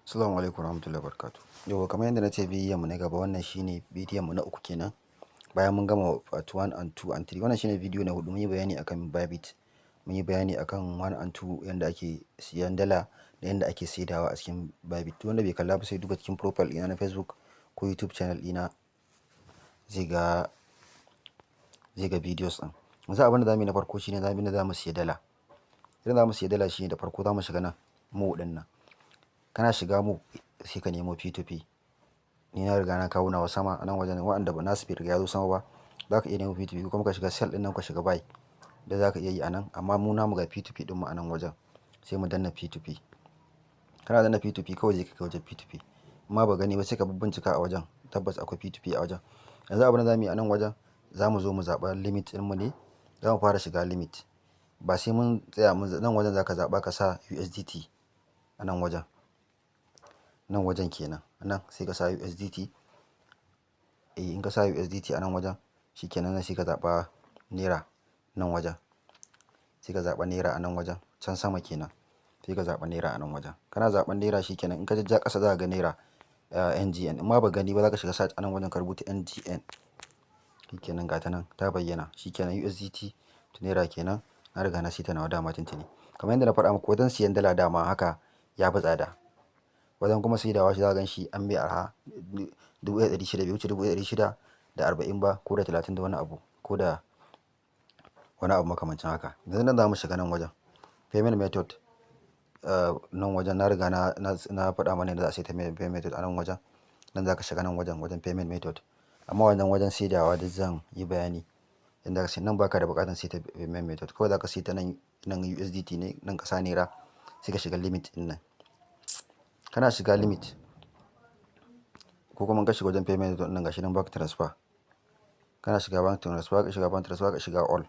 Assalamu alaikum warahmatullahi wabarakatuh. Yau kamar yadda na ce bidiyon mu na gaba, wannan shine bidiyon mu na uku kenan. Bayan mun gama part 1 and 2 and 3, wannan shine bidiyo na hudu. Mun yi bayani akan Bybit, mun yi bayani akan 1 and 2, yanda ake siyan dala da yanda ake saidawa a cikin Bybit. Wanda bai kalla ba sai duba cikin profile ɗina na Facebook ko YouTube channel ɗina, zai ga videos ɗin. Yanzu abin da zamu yi na farko shine zamu siya dala. Idan zamu siya dala shine da farko zamu shiga nan mu ɗin nan. Kana shiga mu sai ka nemo P2P. Ni na riga na kawo nawa sama a nan wajen, waɗanda ba nasu bai riga ya zo sama ba, za ka iya nemo P2P kuma ka shiga sell ɗin nan ka shiga buy da za ka iya yi a nan. Amma mu namu ga P2P ɗin mu a nan wajen, sai mu danna P2P. Kana danna P2P kawai zai kai ka wajen P2P. Amma ba gani ba sai ka bincika a wajen, tabbas akwai P2P a wajen. Yanzu abin da zamu yi a nan wajen, zamu zo mu zaɓa limit ɗin mu ne. Zamu fara shiga limit. Ba sai mun tsaya nan wajen za ka zaɓa ka sa USDT a nan wajen. Nan wajen kenan, nan sai ka sa USDT. In ka sa USDT a nan wajen, shikenan nan sai ka zaɓa naira nan wajen. Sai ka zaɓa naira a nan wajen, can sama kenan. Sai ka zaɓa naira a nan wajen. Kana zaɓan naira shikenan, in ka jajja ƙasa za ka ga naira NGN. In ma ba gani ba za ka shiga search a nan wajen ka rubuta NGN. Shikenan ga ta nan ta bayyana. Shikenan USDT to naira kenan. Na riga na saita nawa dama tuntuni. Kamar yadda na faɗa muku, wajen siyan dala dama haka ya fi tsada. Wajen kuma saidawa shi za ka gan shi an mai arha 1600, bai wuce 1640 ba, ko da 30 da wani abu, ko da wani abu makamancin haka. Yanzu nan za mu shiga nan wajen payment method. Nan wajen na riga na faɗa mana yadda za a saita payment method a nan wajen. Nan za ka shiga nan wajen payment method. Amma wannan wajen saidawa duk zan yi bayani yadda ka sai. Nan baka da buƙatar saita payment method, kawai za ka saita nan USDT ne, nan ka sa naira, sai ka shiga limit ɗin nan. Kana shiga limit, ko kuma ka shiga wajen payment method nan gashi nan bank transfer. Kana shiga bank transfer, ka shiga bank transfer, ka shiga all.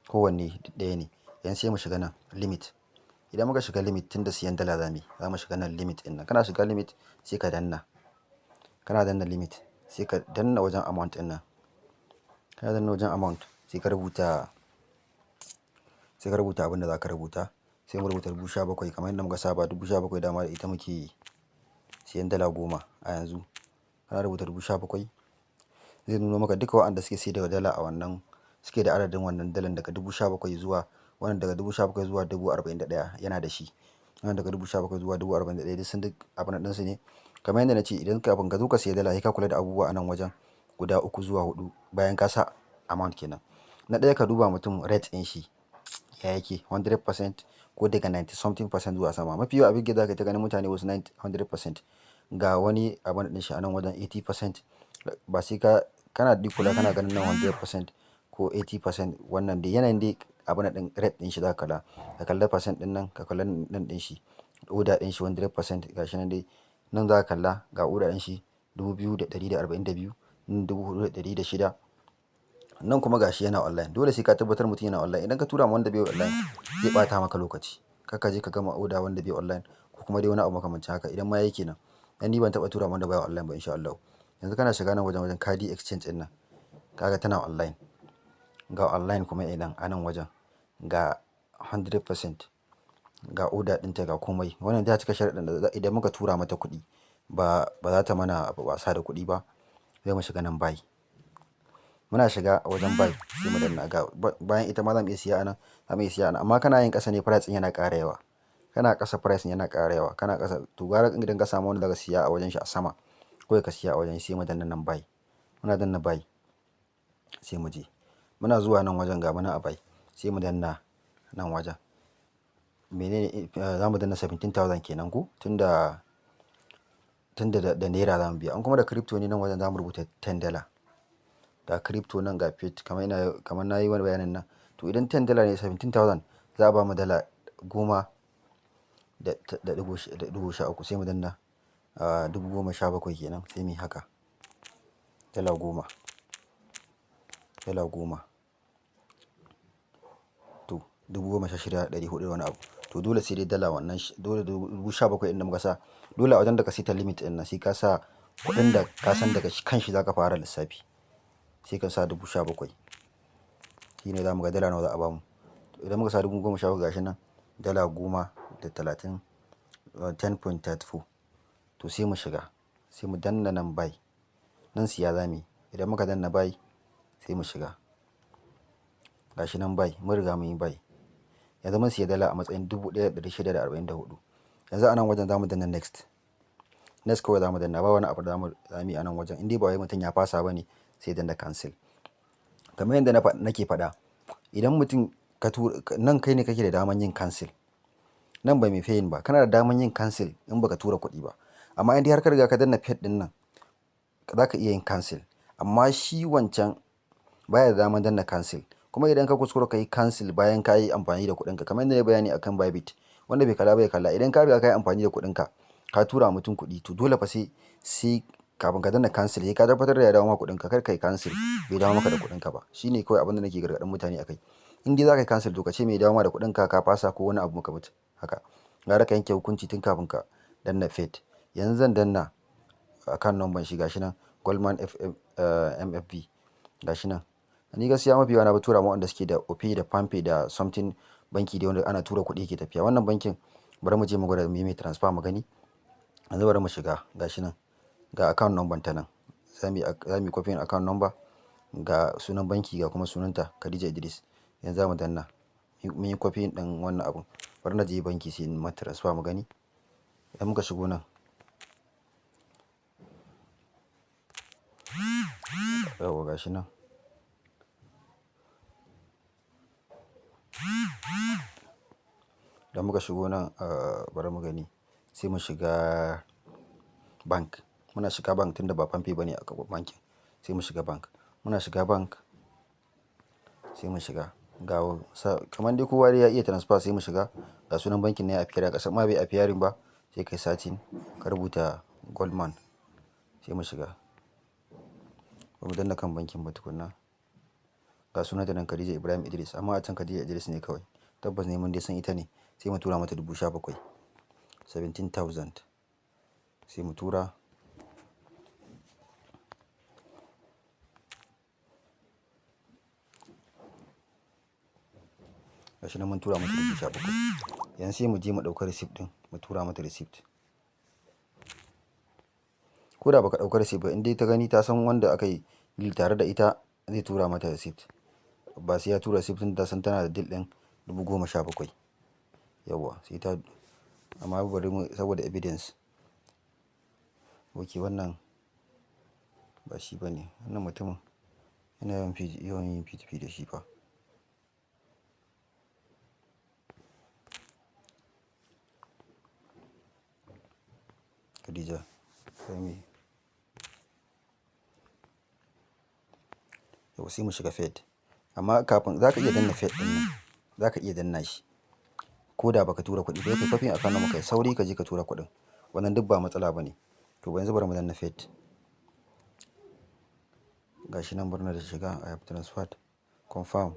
Kowanne ɗaya ne. Yanzu sai mu shiga nan limit. Idan muka shiga limit, tunda siyan dala zamu yi, za mu shiga nan limit ɗin nan. Kana shiga limit sai ka danna. Kana danna limit sai ka danna wajen amount ɗin nan. Kana danna wajen amount sai ka rubuta abin da za ka rubuta. Sai mu rubuta 17,000 kamar yadda muka saba. 17,000 dama da ita muke siyan dala 10 a yanzu. Kana rubuta 17,000, zai nuno maka duka waɗanda suke saida dala a wannan, suke da adadin wannan dalan daga 17,000 zuwa, wannan daga 17,000 zuwa 41,000 yana da shi. Wannan daga 17,000 zuwa 41,000 duk sun duk abun nan ɗinsu ne. Kamar yadda na ce, idan kafin ka zo ka siya dala sai ka kula da abubuwa a nan wajen guda 3 zuwa 4 bayan ka sa amount kenan. Na ɗaya, ka duba mutum rate ɗin shi ya yake, 100% ko daga 90 something percent zuwa sama. Mafi yawa abin da za ka ta ganin mutane wasu 100%. Ga wani abun ɗin shi a nan wajen 80%. Ba sai kana kula kana ganin nan 100% ko 80%. Wannan dai yanayin dai abun ɗin rate ɗin shi za ka kalla. Ka kalla percent ɗin nan, ka kalla nan ɗin shi, order ɗin shi 100% gashi nan dai. Nan za ka kalla ga order ɗin shi 2,142, 4,106. Nan kuma gashi yana online. Dole sai ka tabbatar mutum yana online. Idan ka tura ma wanda bai online, zai ɓata maka lokaci. Kar ka je ka gama order wanda bai online, ko kuma dai wani abu makamancin haka. Idan ma yake nan, dan ni ban taɓa tura ma wanda baya online ba insha Allah. Yanzu kana shiga nan wajen Kadi Exchange ɗin nan, kaga tana online. Ga online kuma nan a nan wajen ga 100%. Ga order ɗinta ga komai. Wannan ta cika sharaɗin da idan muka tura mata kuɗi ba za ta mana wasa da kuɗi ba. Sai mu shiga nan buy. Muna shiga a wajen buy sai mu danna. Bayan ita ma zamu iya siya a nan, zamu iya siya a nan. Amma kana yin ƙasa ne price ɗin yana ƙara yawa. Kana ƙasa price yana ƙara yawa. Kana ƙasa to gara idan ka samu wanda zaka siya a wajen shi a sama, kawai ka siya a wajen shi. Sai mu danna nan buy. Muna danna buy sai mu je. Muna zuwa nan wajen ga muna a buy. Sai mu danna nan wajen. Menene za mu danna 17,000 kenan ko? Tunda da naira zamu biya. In kuma da crypto ne, nan wajen zamu rubuta $10. Ga crypto nan ga fiat, kamar na yi wani bayanin nan. To idan $10 ne 17,000, za a ba mu dala 10.13. Sai mu danna 17,000 kenan. Sai mu yi haka. Dala 10. Dala 10. To 16,400 wani abu. To dole sai dai dala wannan, dole 17,000 ɗin da muka sa. Dole a wajen da ka saita limit ɗin nan sai ka sa kuɗin da ka san daga kan shi za ka fara lissafi. Sai ka sa 17,000. Shine za mu ga dala nawa za a ba mu. Idan muka sa 17,000 gashi nan, dala 10 da 30, 10.34. to sai mu shiga, sai mu danna nan buy, nan siya za mu yi. Idan muka danna buy sai mu shiga, gashi nan buy, mun riga mun yi buy. Yanzu mun siya dala a matsayin 1644. Yanzu a nan wajen za mu danna next. Next kawai za mu danna, ba wani abu da za mu yi a nan wajen. In dai ba wai mutum ya fasa ba ne sai danna cancel. Kamar yadda nake faɗa, idan mutum ka tura nan, kai ne kake da daman yin cancel. Nan ba mai fayin ba, kana da daman yin cancel in baka tura kuɗi ba. Amma in dai har ka riga ka danna paid ɗin nan, za ka iya yin cancel. Amma shi wancan baya da daman danna cancel. Kuma idan ka kuskura ka yi cancel bayan ka yi amfani da kuɗinka, kamar yadda na yi bayani akan Bybit, wanda bai kalla ba ya kalla. Idan ka riga ka yi amfani da kuɗinka, ka tura wa mutum kuɗi, to dole fa sai kafin ka danna cancel sai ka tabbatar da ya dawo maka kuɗinka. Kar ka yi cancel bai dawo maka da kuɗinka ba. Shine kawai abin da nake gargaɗin mutane akai. In dai za ka yi cancel to ka ce mai dawo maka da kuɗinka ka fasa ko wani abu maka haka. Gara ka yanke hukunci tun kafin ka danna paid. Yanzu zan danna account number shi, gashi nan Goldman MFB, gashi nan. Ni gaskiya mafi yawa na tura ma wanda suke da Opay da Palmpay da something banki dai wanda ana tura kuɗi yake tafiya. Wannan bankin bari mu je mu gwada mai transfer mu gani. Yanzu bari mu shiga, gashi nan ga account number ta nan. Za mu yi copy account number, ga sunan banki ga kuma sunanta Khadija Idris. Yanzu za mu danna, mun yi copy ɗin wannan abun. Bari na je banki sai mu transfer mu gani. Idan muka shigo nan, yawa gashi nan. Idan muka shigo nan, bari mu gani, sai mu shiga bank. Muna shiga bank tunda ba Palmpay bane a bankin, sai mu shiga bank. Muna shiga bank sai mu shiga, ga kamar dai kowa dai ya iya transfer. Sai mu shiga, ga sunan bankin ne a fiyar a ƙasa, ma bai a fiyarin ba sai kai searching ka rubuta Goldman sai mu shiga. Ba mu danna kan bankin ba tukunna. Ga sunan ta nan Khadija Ibrahim Idris, amma a can Khadija Idris ne kawai. Tabbas ne mun dai san ita ne. Sai mu tura mata 17,000, 17,000 sai mu tura. Gashi nan mun tura mata 17,000. Yanzu sai mu je mu ɗauka receipt ɗin, mu tura mata receipt. Ko da baka ɗauka receipt ba, in dai ta gani ta san wanda aka yi deal tare da ita zai tura mata receipt. Ba sai ya tura receipt ɗin, ta san tana da deal ɗin 17,000. Yawwa sai ta, amma bari mu saboda evidence. Ok, wannan ba shi bane. Wannan mutumin yana yawan yin P2P da shi fa. Khadija, sai me? Yau sai mu shiga paid. Amma kafin za ka iya danna paid ɗin nan, za ka iya danna shi ko da baka tura kuɗi ba. Kai copy account number kai sauri ka je ka tura kuɗin. Wannan duk ba matsala bane. To yanzu bari mu danna paid. Gashi nan bari na shiga, I have transferred, confirm.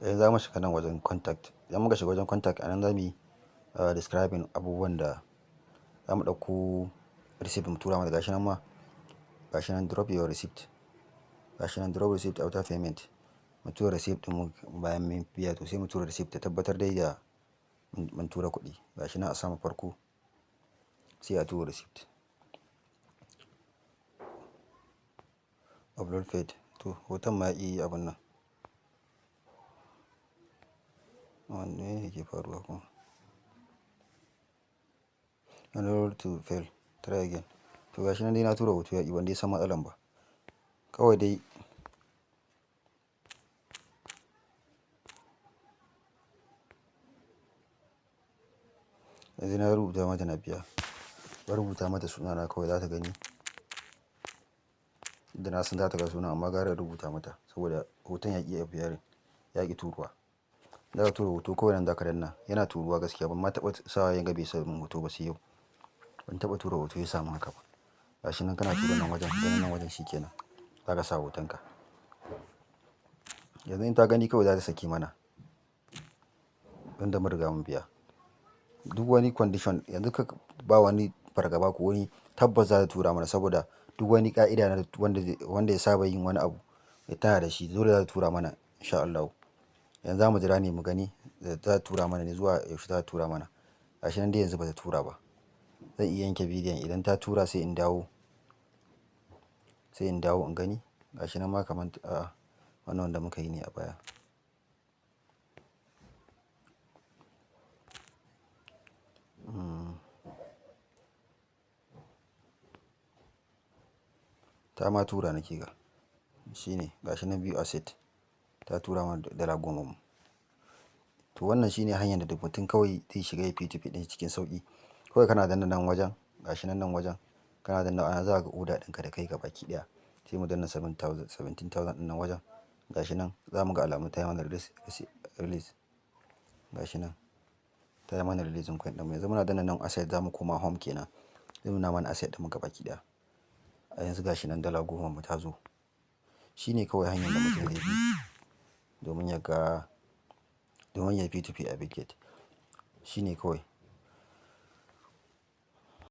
Yanzu za mu shiga nan wajen contact. Idan muka shiga wajen contact, anan za mu yi describing abubuwan da za mu ɗauko receipt mu tura mata. Gashi nan ma, gashi nan drop your receipt. Gashi nan drop receipt after payment. Mu tura receipt ɗin mu bayan mun biya, to sai mu tura receipt ta tabbatar dai da mun tura kuɗi. Gashi nan a sama farko sai a tura receipt. Upload paid. To hoton ma ya yi abun nan. Wanne yake faruwa kuma? Enroll to fail. Try again. To gashi nan dai na tura hoto yaƙi, ban dai san matsalan ba. Kawai dai yanzu na rubuta mata na biya. Ba rubuta mata sunana kawai za ta gani. Da na san za ta ga sunan, amma gara rubuta mata saboda hoton yaƙi a fiyarin, yaƙi turuwa. Za ka tura hoto kawai nan za ka danna, yana turuwa gaskiya. Ban ma taɓa sawa yanga bai samu hoto ba sai yau. Ban taɓa tura hoto ya samu haka ba. Gashi nan kana tura nan wajen, ganin nan wajen shikenan. Za ka sa hotonka. Yanzu in ta gani kawai za ta saki mana. Tunda mun riga mun biya. Duk wani condition yanzu ka ba wani fargaba ko wani, tabbas za ta tura mana saboda duk wani ƙa'ida na wanda ya saba yin wani abu ya tana da shi, dole za ta tura mana insha Allahu. Yanzu za mu jira ne mu gani za ta tura mana ne, zuwa yaushe za ta tura mana. Gashi nan dai yanzu ba ta tura ba. zan iya yanke bidiyon idan ta tura sai in dawo, in gani. Gashi nan ma kamar a wannan wanda muka yi ne a baya. Ta ma tura nake ga. Shine gashi nan view asset ta tura mana dala 10 mu. To wannan shine hanyar da duk mutum kawai zai shiga ya P2P ɗin cikin sauƙi. Kawai kana danna nan wajen, gashi nan wajen kana danna ana za ka ga order ɗinka da kai gabaki ɗaya. Sai mu danna 17,000 ɗin nan wajen. Gashi nan za mu ga alamun ta yi mana release. Gashi nan ta yi mana releasing coin ɗin mu. Yanzu muna danna nan asset za mu koma home kenan. Zai nuna mana asset ɗin mu gabaki ɗaya. A yanzu gashi nan dala 10 mu ta zo. Shine kawai hanyar da mutum zai bi domin ya P2P a Bitget. Shine kawai.